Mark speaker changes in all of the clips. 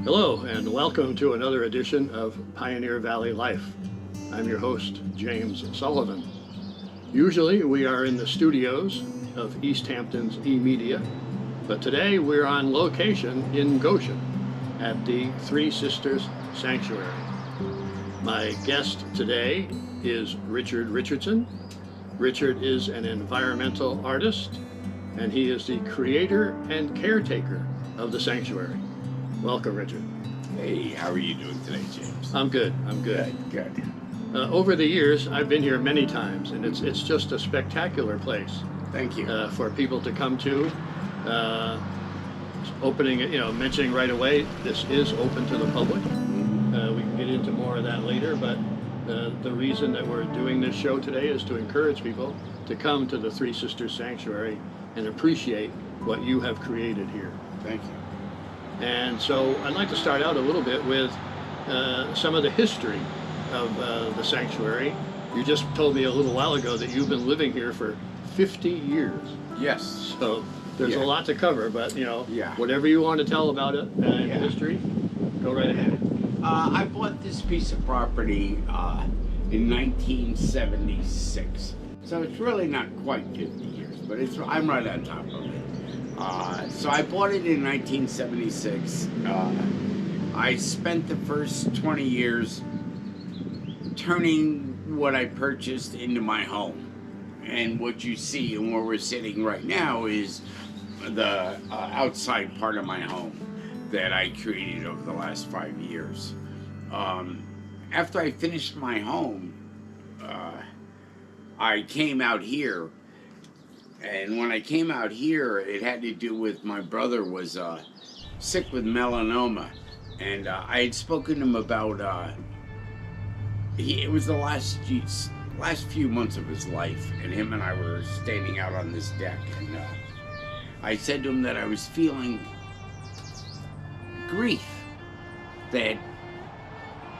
Speaker 1: Hello, and welcome to another edition of Pioneer Valley Life. I'm your host, James Sullivan. Usually we are in the studios of East Hampton's EMedia, but today we're on location in Goshen at the Three Sisters Sanctuary. My guest today is Richard Richardson. Richard is an environmental artist, and he is the creator and caretaker of the sanctuary. Welcome, Richard.
Speaker 2: Hey, how are you doing today, James?
Speaker 1: I'm good.
Speaker 2: Good.
Speaker 1: Over the years, I've been here many times, and it's just a spectacular place.
Speaker 2: Thank you.
Speaker 1: For people to come to. Opening, mentioning right away, this is open to the public. We can get into more of that later, but the reason that we're doing this show today is to encourage people to come to the Three Sisters Sanctuary and appreciate what you have created here.
Speaker 2: Thank you.
Speaker 1: And so I'd like to start out a little bit with some of the history of the sanctuary. You just told me a little while ago that you've been living here for 50 years.
Speaker 2: Yes.
Speaker 1: So there's a lot to cover, but whatever you want to tell about it in history, go right ahead.
Speaker 2: I bought this piece of property in 1976. So it's really not quite 50 years, but I'm right on top of it. So I bought it in 1976. I spent the first 20 years turning what I purchased into my home. And what you see and where we're sitting right now is the outside part of my home that I created over the last 5 years. After I finished my home, I came out here. And when I came out here, it had to do with my brother was sick with melanoma. And I had spoken to him about, it was the last few months of his life. And him and I were standing out on this deck. And I said to him that I was feeling grief. That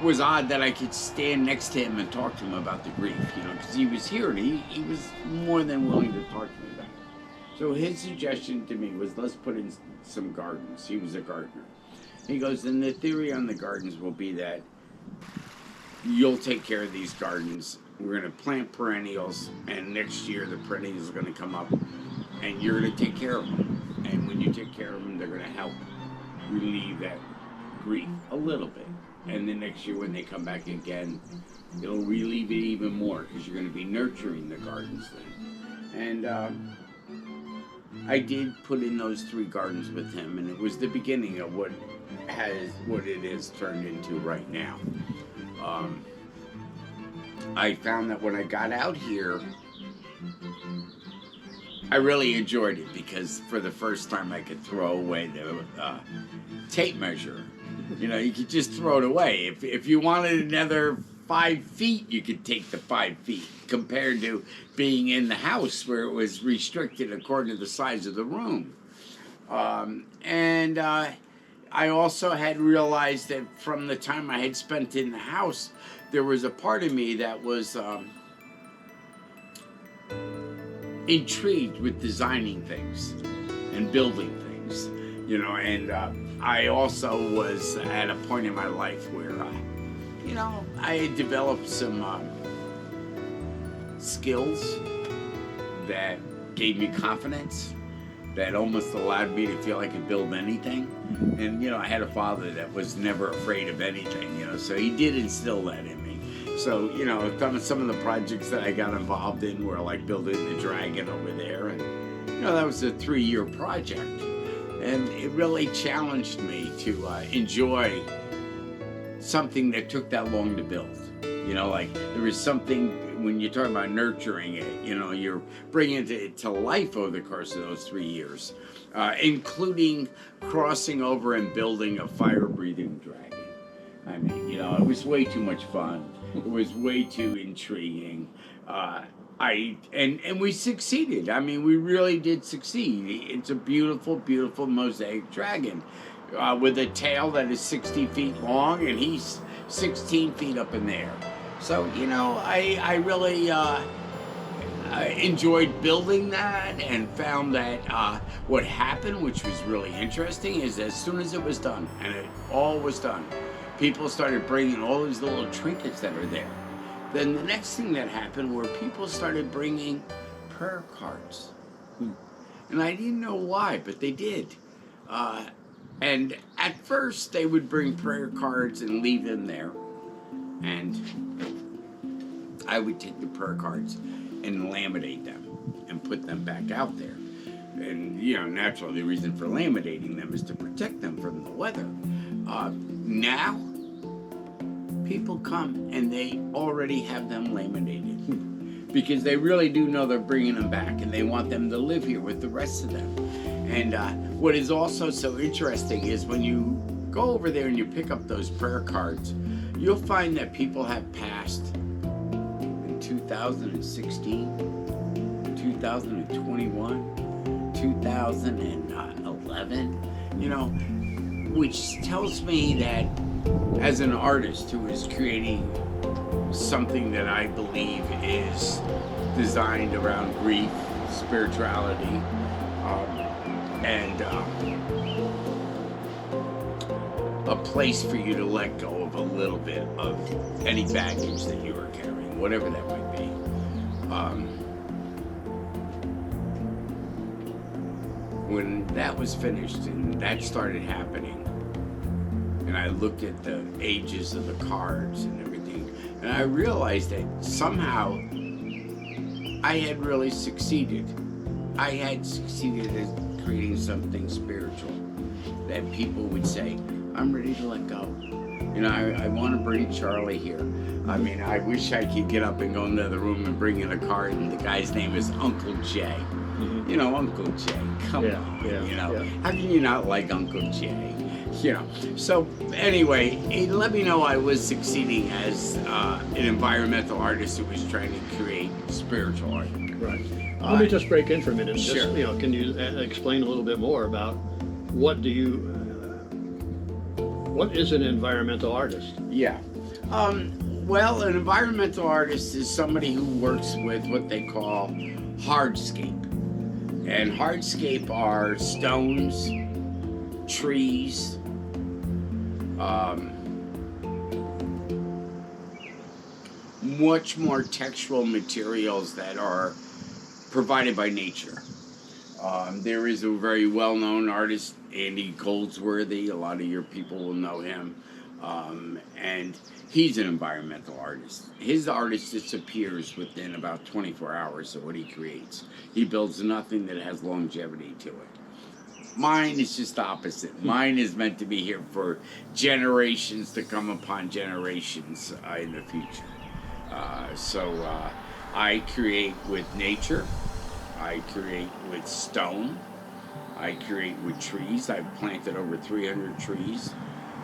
Speaker 2: was odd that I could stand next to him and talk to him about the grief, because he was here and he was more than willing to talk to me about it. So his suggestion to me was, let's put in some gardens. He was a gardener. He goes, and the theory on the gardens will be that you'll take care of these gardens. We're going to plant perennials, and next year the perennials are going to come up, and you're going to take care of them. And when you take care of them, they're going to help relieve that grief a little bit. And then next year when they come back again, it'll relieve it even more because you're going to be nurturing the gardens then. And I did put in those 3 gardens with him, and it was the beginning of what it has turned into right now. I found that when I got out here, I really enjoyed it because for the first time I could throw away the tape measure. You could just throw it away. If you wanted another 5 feet, you could take the 5 feet, compared to being in the house where it was restricted according to the size of the room. And I also had realized that from the time I had spent in the house, there was a part of me that was intrigued with designing things and building things, and I also was at a point in my life where, I had developed some skills that gave me confidence, that almost allowed me to feel I could build anything. And, I had a father that was never afraid of anything, so he did instill that in me. So, some of the projects that I got involved in were like building the dragon over there. And, that was a 3-year project. And it really challenged me to enjoy something that took that long to build. There was something, when you're talking about nurturing it, you're bringing it to life over the course of those 3 years, including crossing over and building a fire-breathing dragon. I mean, it was way too much fun. It was way too intriguing. And we succeeded. I mean, we really did succeed. It's a beautiful, beautiful mosaic dragon with a tail that is 60 feet long, and he's 16 feet up in the air. So, I really enjoyed building that and found that what happened, which was really interesting, is as soon as it was done, and it all was done, people started bringing all these little trinkets that are there. Then the next thing that happened were people started bringing prayer cards. And I didn't know why, but they did. And at first, they would bring prayer cards and leave them there. And I would take the prayer cards and laminate them and put them back out there. And, naturally, the reason for laminating them is to protect them from the weather. Now, people come and they already have them laminated. Because they really do know they're bringing them back and they want them to live here with the rest of them. And what is also so interesting is when you go over there and you pick up those prayer cards, you'll find that people have passed in 2016, 2021, 2011, which tells me that as an artist who is creating something that I believe is designed around grief, spirituality, and a place for you to let go of a little bit of any baggage that you are carrying, whatever that might be. When that was finished and that started happening, and I looked at the ages of the cards and everything, and I realized that somehow I had really succeeded. I had succeeded at creating something spiritual that people would say, I'm ready to let go. I want to bring Charlie here. I mean, I wish I could get up and go into the room and bring in a card, and the guy's name is Uncle Jay. Uncle Jay, come on, How can you not like Uncle Jay? So anyway, it let me know I was succeeding as an environmental artist who was trying to create spiritual art.
Speaker 1: Right. Let me just break in for a minute.
Speaker 2: Sure.
Speaker 1: Can you explain a little bit more about what is an environmental artist?
Speaker 2: Yeah. Well, an environmental artist is somebody who works with what they call hardscape. And hardscape are stones, trees, much more textural materials that are provided by nature. There is a very well-known artist, Andy Goldsworthy. A lot of your people will know him. And he's an environmental artist. His artist disappears within about 24 hours of what he creates. He builds nothing that has longevity to it. Mine is just opposite. Mine is meant to be here for generations to come upon generations in the future. So I create with nature. I create with stone. I create with trees. I've planted over 300 trees.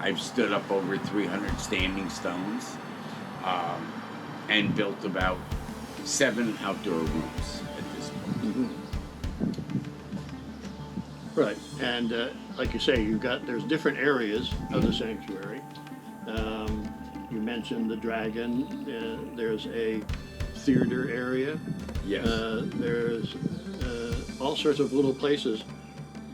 Speaker 2: I've stood up over 300 standing stones, and built about 7 outdoor rooms at this point.
Speaker 1: Mm-hmm. Right, and like you say, there's different areas of the sanctuary. You mentioned the dragon. There's a theater area.
Speaker 2: Yes.
Speaker 1: There's all sorts of little places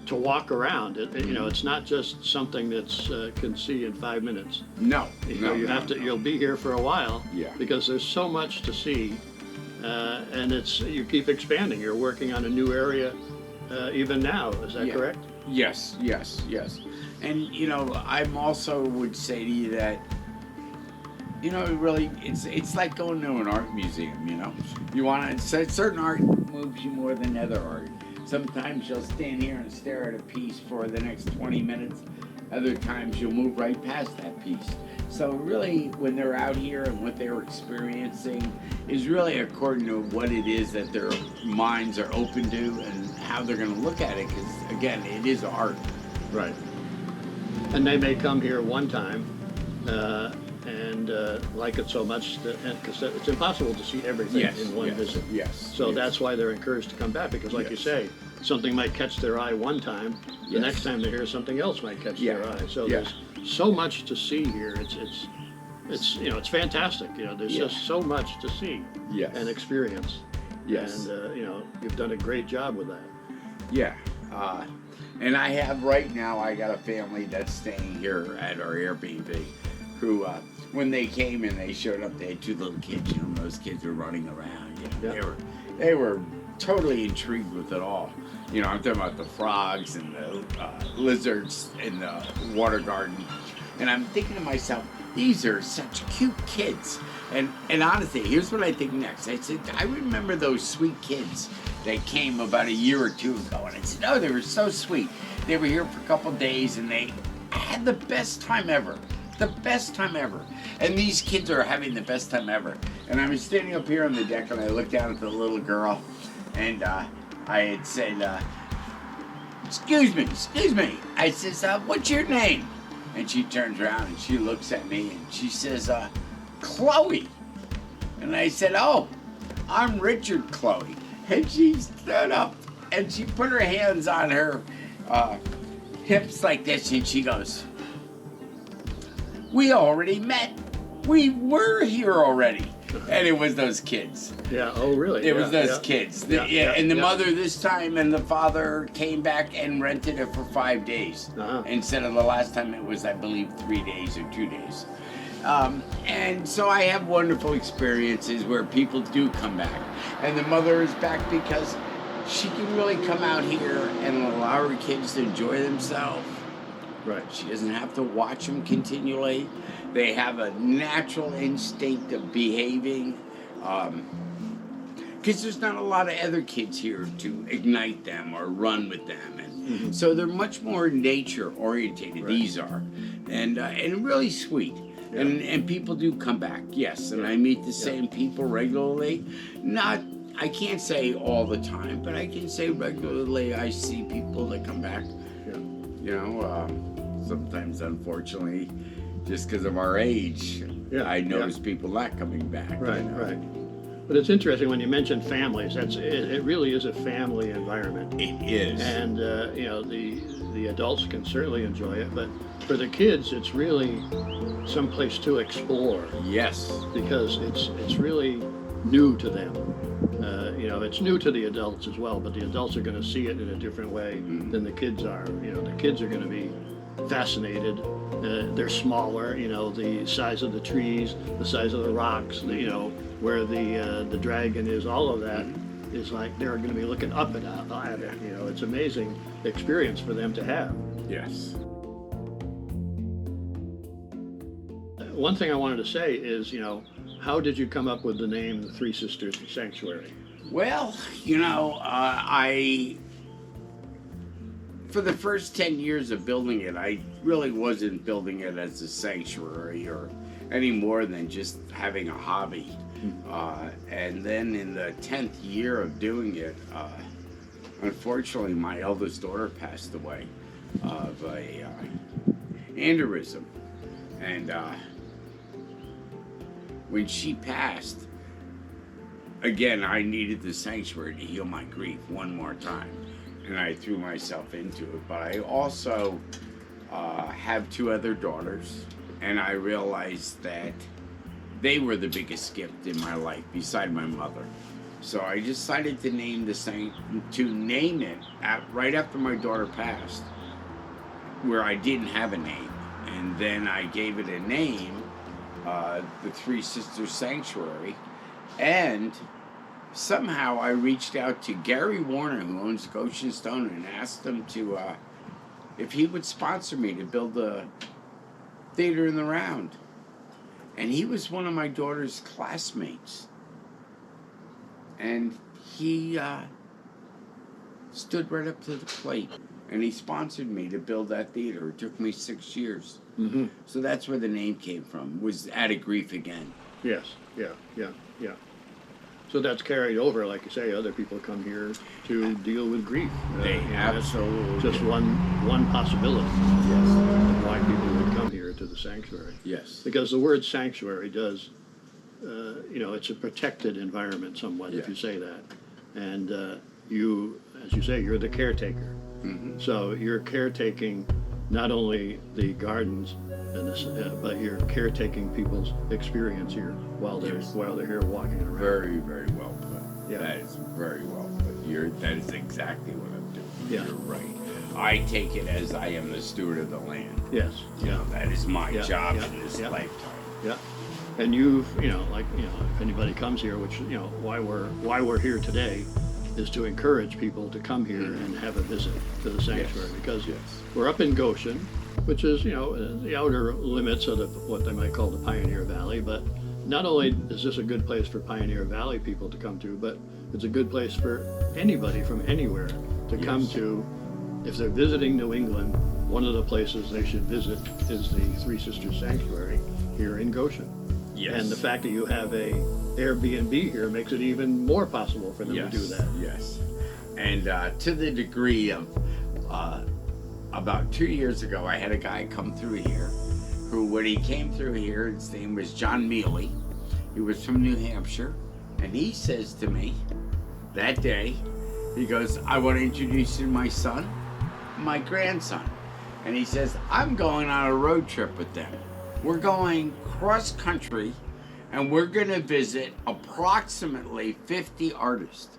Speaker 1: to walk around. It's not just something that's can see in 5 minutes.
Speaker 2: No.
Speaker 1: You'll be here for a while.
Speaker 2: Yeah.
Speaker 1: Because there's so much to see, and you keep expanding. You're working on a new area even now. Is that correct?
Speaker 2: Yes. And I'm also would say to you that really it's like going to an art museum. You want to certain art moves you more than other art. Sometimes you'll stand here and stare at a piece for the next 20 minutes. Other times you'll move right past that piece. So really, when they're out here and what they're experiencing is really according to what it is that their minds are open to and how they're going to look at it. Because again, it is art.
Speaker 1: Right. And they may come here one time and like it so much because it's impossible to see everything in one visit.
Speaker 2: Yes.
Speaker 1: So that's why they're encouraged to come back, because like you say, something might catch their eye one time, the next time they hear something else might catch their eye. So there's so much to see here. It's fantastic. There's just so much to see and experience.
Speaker 2: Yes.
Speaker 1: And you've done a great job with that.
Speaker 2: Yeah. And I have right now, I got a family that's staying here at our Airbnb who, when they came and they showed up, they had 2 little kids. Those kids were running around. They were totally intrigued with it all. I'm talking about the frogs and the lizards in the water garden. And I'm thinking to myself, these are such cute kids. And honestly, here's what I think next. I said, I remember those sweet kids that came about a year or 2 ago. And I said, oh, they were so sweet. They were here for a couple days and they had the best time ever. The best time ever. And these kids are having the best time ever. And I was standing up here on the deck and I looked down at the little girl and I had said, excuse me. I says, what's your name? And she turns around and she looks at me and she says, Chloe. And I said, oh, I'm Richard Chloe. And she stood up and she put her hands on her hips like this and she goes, we already met. We were here already. And it was those kids.
Speaker 1: Yeah, oh really?
Speaker 2: It was those kids. And the
Speaker 1: yeah.
Speaker 2: mother this time and the father came back and rented it for 5 days.
Speaker 1: Uh-huh.
Speaker 2: Instead of the last time it was, I believe, 3 days or 2 days. And so I have wonderful experiences where people do come back. And the mother is back because she can really come out here and allow her kids to enjoy themselves.
Speaker 1: Right.
Speaker 2: She doesn't have to watch them continually. They have a natural instinct of behaving. Because there's not a lot of other kids here to ignite them or run with them. And so they're much more nature orientated,
Speaker 1: Right.
Speaker 2: these are. And really sweet.
Speaker 1: Yeah.
Speaker 2: And people do come back, yes. And I meet the same people regularly. I can't say all the time, but I can say regularly I see people that come back.
Speaker 1: Yeah.
Speaker 2: Sometimes, unfortunately, just because of our age, I notice people not coming back.
Speaker 1: Right, right. But it's interesting when you mention families. It really is a family environment.
Speaker 2: It is.
Speaker 1: And the adults can certainly enjoy it, but for the kids, it's really someplace to explore.
Speaker 2: Yes.
Speaker 1: Because it's really new to them. It's new to the adults as well, but the adults are going to see it in a different way than the kids are. The kids are going to be fascinated. They're smaller, the size of the trees, the size of the rocks, where the dragon is, all of that is like they're going to be looking up at it. It's an amazing experience for them to have.
Speaker 2: Yes.
Speaker 1: One thing I wanted to say is, how did you come up with the name the Three Sisters Sanctuary?
Speaker 2: Well, for the first 10 years of building it, I really wasn't building it as a sanctuary or any more than just having a hobby. And then in the 10th year of doing it, unfortunately, my eldest daughter passed away of a aneurysm. And when she passed, again, I needed the sanctuary to heal my grief one more time. And I threw myself into it. But I also have 2 other daughters, and I realized that they were the biggest gift in my life beside my mother. So I decided to name it right after my daughter passed, where I didn't have a name. And then I gave it a name, the Three Sisters Sanctuary, and somehow I reached out to Gary Warner, who owns Goshen Stone, and asked him to, if he would sponsor me to build a theater in the Round. And he was one of my daughter's classmates. And he stood right up to the plate. And he sponsored me to build that theater. It took me 6 years.
Speaker 1: Mm-hmm.
Speaker 2: So that's where the name came from, was out of grief again.
Speaker 1: Yes, yeah. So that's carried over, like you say, other people come here to deal with grief.
Speaker 2: They absolutely
Speaker 1: just one possibility.
Speaker 2: Yes.
Speaker 1: Of why people would come here to the sanctuary.
Speaker 2: Yes.
Speaker 1: Because the word sanctuary does, it's a protected environment somewhat, if you say that. And you, as you say, you're the caretaker.
Speaker 2: Mm-hmm.
Speaker 1: So you're caretaking not only the gardens, but you're caretaking people's experience here while they're here walking around.
Speaker 2: Very, very well put.
Speaker 1: Yeah.
Speaker 2: That is very well put. That is exactly what I'm doing.
Speaker 1: Yeah.
Speaker 2: You're right. I take it as I am the steward of the land.
Speaker 1: Yes.
Speaker 2: You know, that is my
Speaker 1: Yeah,
Speaker 2: job
Speaker 1: yeah,
Speaker 2: in this
Speaker 1: yeah.
Speaker 2: lifetime.
Speaker 1: Yeah. And you've, if anybody comes here, which, why we're here today is to encourage people to come here and have a visit to the sanctuary, because
Speaker 2: Yes.
Speaker 1: we're up in Goshen, which is, the outer limits of what they might call the Pioneer Valley. But not only is this a good place for Pioneer Valley people to come to, but it's a good place for anybody from anywhere to come
Speaker 2: Yes.
Speaker 1: to. If they're visiting New England, one of the places they should visit is the Three Sisters Sanctuary here in Goshen.
Speaker 2: Yes.
Speaker 1: And the fact that you have a Airbnb here makes it even more possible for them to do that.
Speaker 2: Yes. And to the degree of about 2 years ago, I had a guy come through here who, when he came through here, his name was John Mealy. He was from New Hampshire. And he says to me that day, he goes, I want to introduce you to my son, my grandson. And he says, I'm going on a road trip with them. We're going cross country, and we're going to visit approximately 50 artists.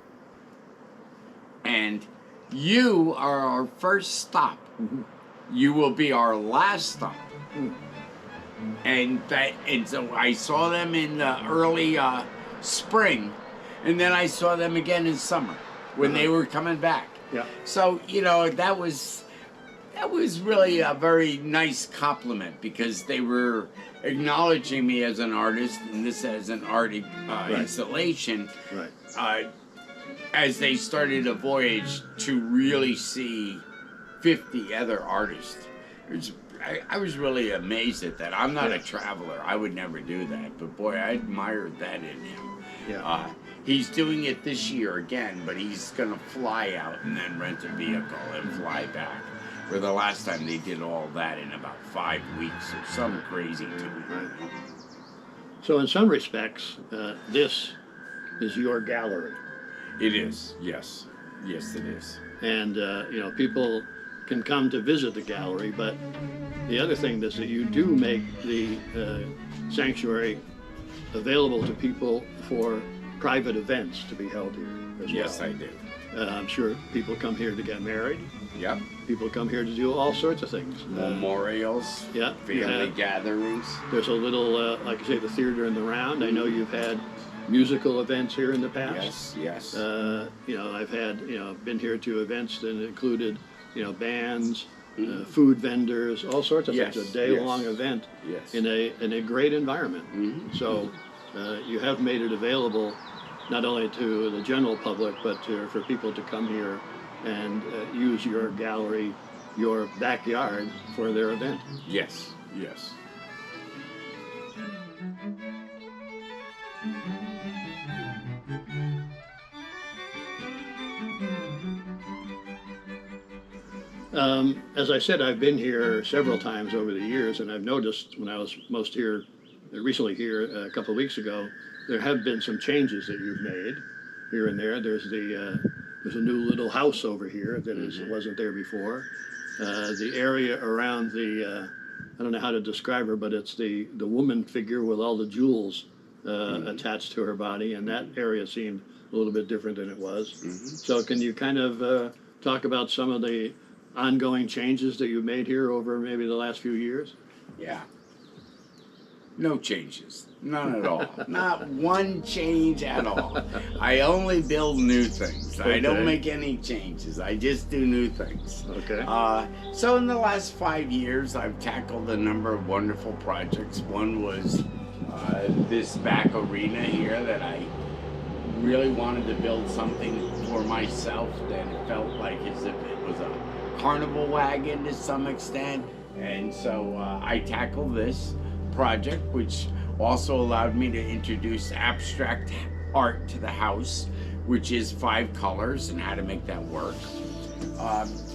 Speaker 2: And you are our first stop.
Speaker 1: Mm-hmm.
Speaker 2: You will be our last stop.
Speaker 1: Mm.
Speaker 2: And so I saw them in the early spring, and then I saw them again in summer when they were coming back.
Speaker 1: Yeah.
Speaker 2: So, that was really a very nice compliment, because they were acknowledging me as an artist, and this as an art installation,
Speaker 1: Right.
Speaker 2: as they started a voyage to really see 50 other artists. I was really amazed at that. I'm not a traveler. I would never do that. But boy, I admired that in him.
Speaker 1: Yeah.
Speaker 2: He's doing it this year again, but he's going to fly out and then rent a vehicle and fly back. Where the last time they did all that in about 5 weeks or some crazy time.
Speaker 1: Right. So in some respects, this is your gallery.
Speaker 2: It is, yes. Yes, it is.
Speaker 1: And, people can come to visit the gallery, but the other thing is that you do make the sanctuary available to people for private events to be held here as
Speaker 2: Yes,
Speaker 1: well.
Speaker 2: I do.
Speaker 1: I'm sure people come here to get married.
Speaker 2: Yep.
Speaker 1: People come here to do all sorts of things.
Speaker 2: Memorials,
Speaker 1: Yeah, you
Speaker 2: family
Speaker 1: have-
Speaker 2: gatherings.
Speaker 1: There's a little, like I say, the theater in the round. I know you've had musical events here in the past.
Speaker 2: Yes, yes.
Speaker 1: I've had, been here to events that included, bands, food vendors, all sorts of
Speaker 2: Yes,
Speaker 1: things. A day-long
Speaker 2: yes.
Speaker 1: event
Speaker 2: Yes.
Speaker 1: in a great environment.
Speaker 2: Mhm.
Speaker 1: So you have made it available not only to the general public, but for people to come here and use your gallery, your backyard for their event.
Speaker 2: Yes, yes.
Speaker 1: As I said, I've been here several times over the years, and I've noticed when I was recently here a couple of weeks ago, there have been some changes that you've made here and there. There's a new little house over here that wasn't there before. The area around I don't know how to describe her, but it's the woman figure with all the jewels attached to her body, and that area seemed a little bit different than it was. So can you kind of talk about some of the ongoing changes that you've made here over maybe the last few years?
Speaker 2: Yeah. No changes. None at all. Not one change at all. I only build new things. I don't
Speaker 1: Okay.
Speaker 2: make any changes. I just do new things.
Speaker 1: Okay.
Speaker 2: So in the last 5 years, I've tackled a number of wonderful projects. One was this back arena here that I really wanted to build something for myself that felt like as if it was a carnival wagon to some extent. And so I tackled this project, which also allowed me to introduce abstract art to the house, which is 5 colors and how to make that work.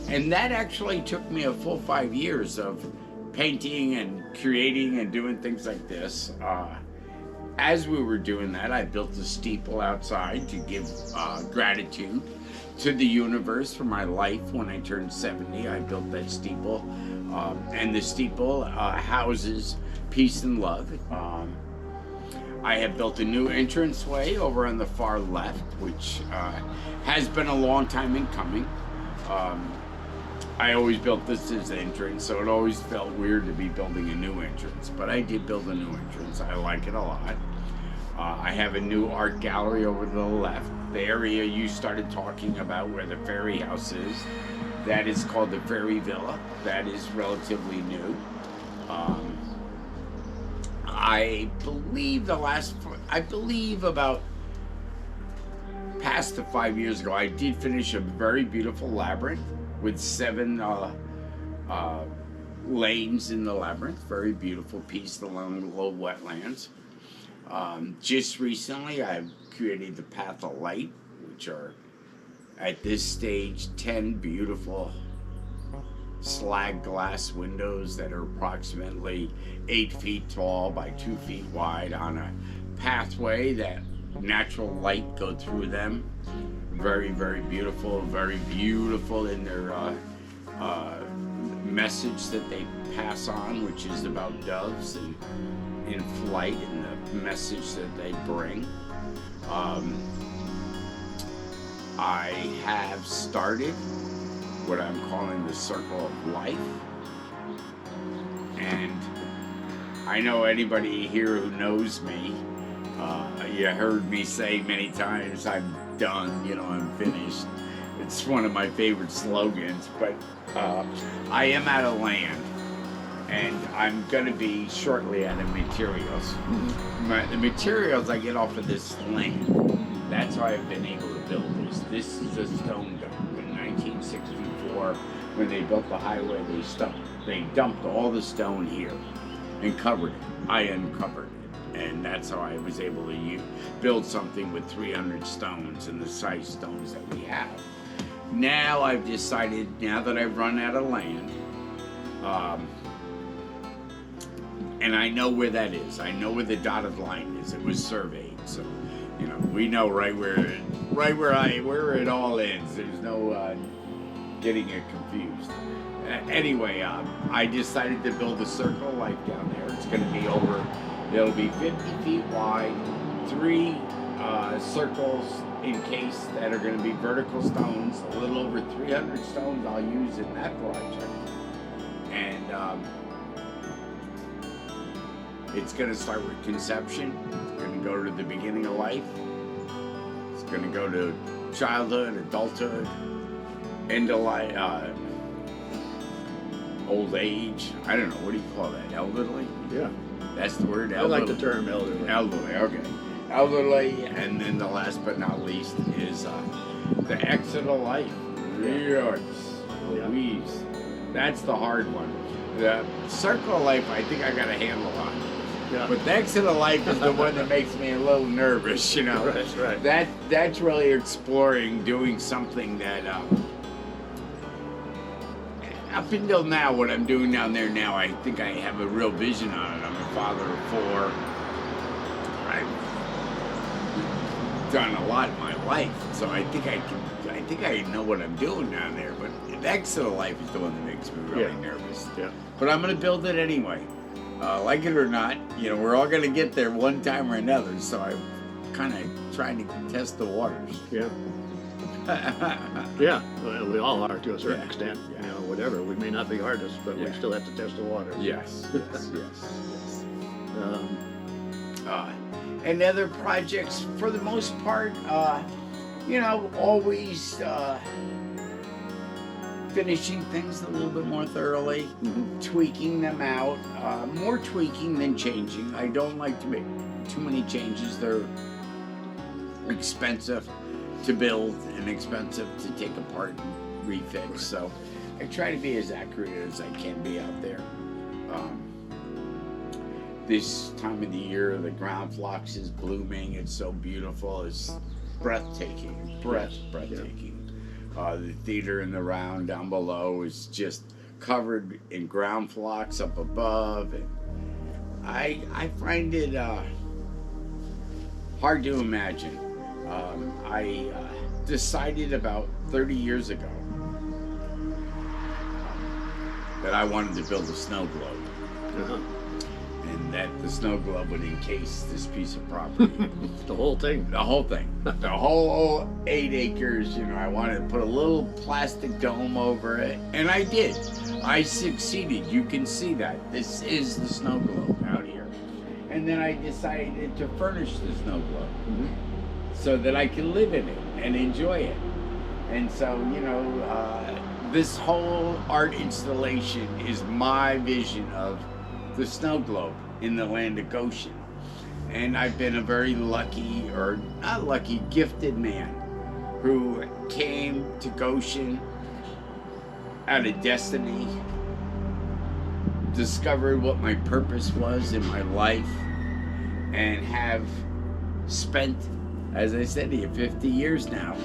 Speaker 2: And that actually took me a full 5 years of painting and creating and doing things like this. As we were doing that, I built a steeple outside to give gratitude to the universe for my life. When I turned 70, I built that steeple. And the steeple houses peace and love. I have built a new entranceway over on the far left, which has been a long time in coming. I always built this as the entrance, so it always felt weird to be building a new entrance. But I did build a new entrance. I like it a lot. I have a new art gallery over to the left. The area you started talking about where the Ferry House is, that is called the Ferry Villa. That is relatively new. I believe about past the 5 years ago, I did finish a very beautiful labyrinth with 7 lanes in the labyrinth. Very beautiful piece along the low wetlands. Just recently, I've created the Path of Light, which are, at this stage, 10 beautiful slag glass windows that are approximately 8 feet tall by 2 feet wide on a pathway that natural light go through them. Very, very beautiful in their message that they pass on, which is about doves and in flight and the message that they bring. I have started what I'm calling the Circle of Life, and I know anybody here who knows me, you heard me say many times, I'm done, I'm finished. It's one of my favorite slogans, but I am out of land, and I'm going to be shortly out of materials. The materials I get off of this land, that's how I've been able to build this. This is a stone dump. In 1964, when they built the highway, they dumped all the stone here and covered it. I uncovered it, and that's how I was able to build something with 300 stones and the size stones that we have. Now I've decided, now that I've run out of land, and I know where that is. I know where the dotted line is. It was surveyed, so we know right where it all ends. There's no getting it confused. Anyway, I decided to build a Circle of Life down there. It's going to be it'll be 50 feet wide, 3 circles encased that are going to be vertical stones. A little over 300 stones I'll use in that project. And it's going to start with conception. It's going to go to the beginning of life. It's going to go to childhood, adulthood, end of life, old age. I don't know, what do you call that? Elderly?
Speaker 1: Yeah.
Speaker 2: That's the word?
Speaker 1: I like the term elderly.
Speaker 2: Elderly, okay. Elderly, and then the last but not least is the exit of life. Yes, Louise. That's the hard one. The Circle of Life, I think I got a handle on. Yeah. But the exit of life is the one that makes me a little nervous,
Speaker 1: Right.
Speaker 2: That's really exploring, doing something that, up until now, what I'm doing down there now, I think I have a real vision on it. I'm a father of 4. I've done a lot in my life, so I think I know what I'm doing down there. But the exit of life is the one that makes me really nervous.
Speaker 1: Yeah.
Speaker 2: But I'm going to build it anyway. Like it or not, we're all going to get there one time or another, so I'm kind of trying to test the waters.
Speaker 1: Yeah. Yeah, well, we all are to a certain extent, whatever. We may not be artists, but we still have to test the waters.
Speaker 2: Yes. And other projects, for the most part, always finishing things a little bit more thoroughly, tweaking them out, more tweaking than changing. I don't like to make too many changes. They're expensive to build and expensive to take apart and refix. So I try to be as accurate as I can be out there. This time of the year, the ground phlox is blooming. It's so beautiful. It's breathtaking. Breathtaking. The theater in the round down below is just covered in ground phlox up above, and I find it hard to imagine. I decided about 30 years ago that I wanted to build a snow globe. and that the snow globe would encase this piece of property.
Speaker 1: The whole thing.
Speaker 2: The whole thing. The whole 8 acres, you know, I wanted to put a little plastic dome over it, and I did. I succeeded. You can see that. This is the snow globe out here. And then I decided to furnish the snow globe so that I can live in it and enjoy it. And so, you know, this whole art installation is my vision of the snow globe in the land of Goshen. And I've been a very lucky, or not lucky, gifted man who came to Goshen out of destiny, discovered what my purpose was in my life, and have spent, as I said here, 50 years now,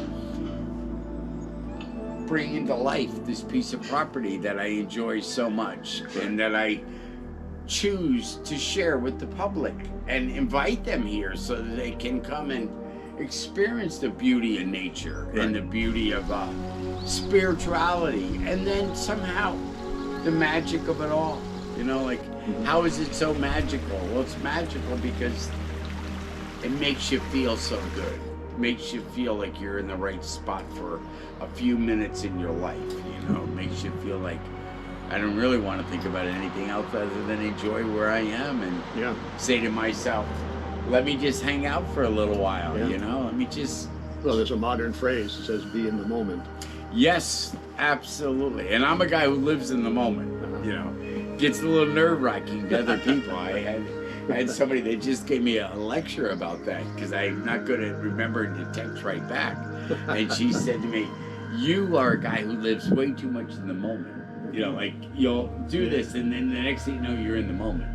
Speaker 2: bringing to life this piece of property that I enjoy so much and that I choose to share with the public and invite them here so that they can come and experience the beauty of nature and the beauty of spirituality, and then somehow the magic of it all. You know, like, how is it so magical? Well, it's magical because it makes you feel so good. Makes you feel like you're in the right spot for a few minutes in your life, you know. Makes you feel like I don't really want to think about anything else other than enjoy where I am and say to myself, let me just hang out for a little while, you know. Let me just...
Speaker 1: Well, there's a modern phrase that says be in the moment.
Speaker 2: Yes, absolutely. And I'm a guy who lives in the moment, you know. Gets a little nerve-wracking to other people. I had somebody that just gave me a lecture about that because I'm not good at remembering to text right back. And she said to me, you are a guy who lives way too much in the moment. You know, like, you'll do this and then the next thing you know, you're in the moment.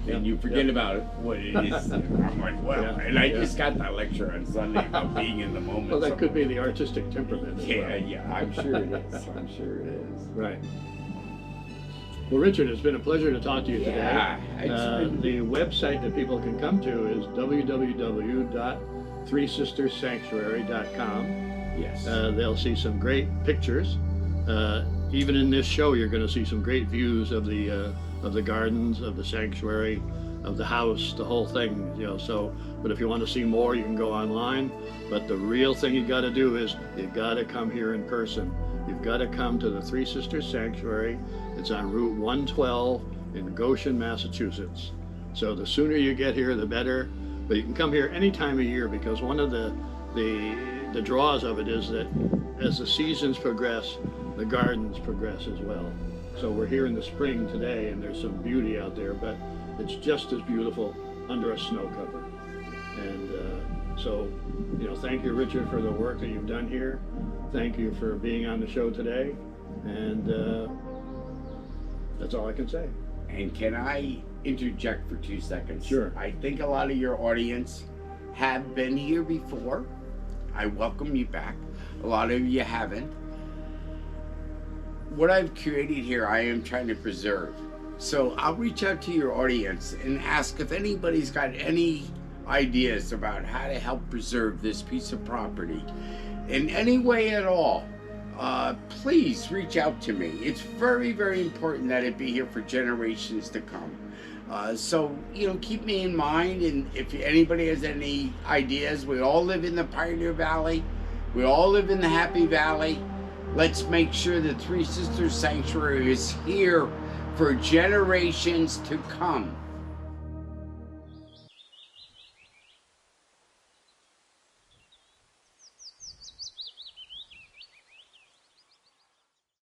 Speaker 2: And you forget about what it is. And I'm like, well, and I just got that lecture on Sunday about being in the moment.
Speaker 1: Well, that could be the artistic temperament as well.
Speaker 2: Yeah, I'm sure it is. I'm sure it is.
Speaker 1: Right. Well, Richard, it's been a pleasure to talk to you today.
Speaker 2: Yeah,
Speaker 1: the website that people can come to is www.threesisterssanctuary.com.
Speaker 2: Yes.
Speaker 1: They'll see some great pictures. Even in this show, you're going to see some great views of the gardens, of the sanctuary, of the house, the whole thing. You know. So, but if you want to see more, you can go online. But the real thing you got to do is you got to come here in person. You've got to come to the Three Sisters Sanctuary. It's on Route 112 in Goshen, Massachusetts. So the sooner you get here, the better. But you can come here any time of year because one of the draws of it is that as the seasons progress, the gardens progress as well. So we're here in the spring today, and there's some beauty out there, but it's just as beautiful under a snow cover. And so, you know, thank you, Richard, for the work that you've done here. Thank you for being on the show today, and that's all I can say.
Speaker 2: And can I interject for 2 seconds?
Speaker 1: Sure.
Speaker 2: I think a lot of your audience have been here before. I welcome you back. A lot of you haven't. What I've created here, I am trying to preserve. So I'll reach out to your audience and ask if anybody's got any ideas about how to help preserve this piece of property in any way at all. Please reach out to me. It's very, very important that it be here for generations to come. So, you know, keep me in mind, and if anybody has any ideas, we all live in the Pioneer Valley. We all live in the Happy Valley. Let's make sure the Three Sisters Sanctuary is here for generations to come.